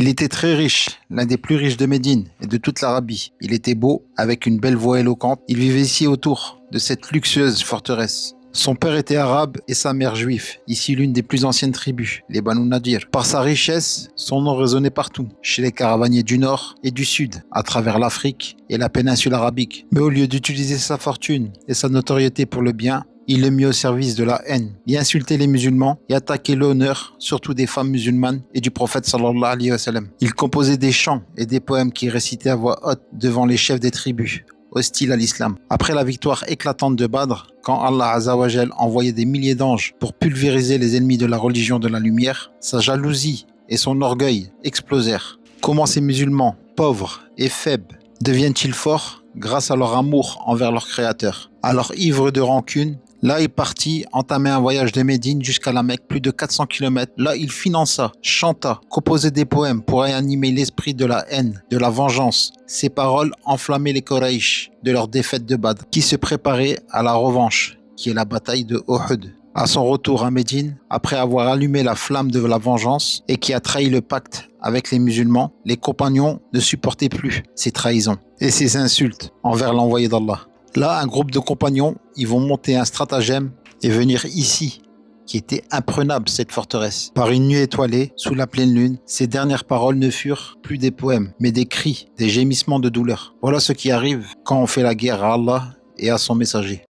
Il était très riche, l'un des plus riches de Médine et de toute l'Arabie. Il était beau, avec une belle voix éloquente. Il vivait ici autour de cette luxueuse forteresse. Son père était arabe et sa mère juif, ici l'une des plus anciennes tribus, les Banu Nadir. Par sa richesse, son nom résonnait partout, chez les caravaniers du nord et du sud, à travers l'Afrique et la péninsule arabique. Mais au lieu d'utiliser sa fortune et sa notoriété pour le bien, il le mit au service de la haine. Il insultait les musulmans et attaquait l'honneur, surtout des femmes musulmanes et du prophète sallallahu alayhi wa sallam. Il composait des chants et des poèmes qu'il récitait à voix haute devant les chefs des tribus, hostiles à l'islam. Après la victoire éclatante de Badr, quand Allah Azzawajal envoyait des milliers d'anges pour pulvériser les ennemis de la religion de la lumière, sa jalousie et son orgueil explosèrent. Comment ces musulmans, pauvres et faibles, deviennent-ils forts grâce à leur amour envers leur Créateur? Alors ivre de rancune, là, il partit entamer un voyage de Médine jusqu'à la Mecque, plus de 400 kilomètres. Là, il finança, chanta, composait des poèmes pour réanimer l'esprit de la haine, de la vengeance. Ses paroles enflammaient les Koraïch de leur défaite de Badr, qui se préparaient à la revanche, qui est la bataille de Uhud. À son retour à Médine, après avoir allumé la flamme de la vengeance et qui a trahi le pacte avec les musulmans, les compagnons ne supportaient plus ces trahisons et ces insultes envers l'envoyé d'Allah. Là, un groupe de compagnons, ils vont monter un stratagème et venir ici, qui était imprenable, cette forteresse. Par une nuit étoilée, sous la pleine lune, ces dernières paroles ne furent plus des poèmes, mais des cris, des gémissements de douleur. Voilà ce qui arrive quand on fait la guerre à Allah et à son messager.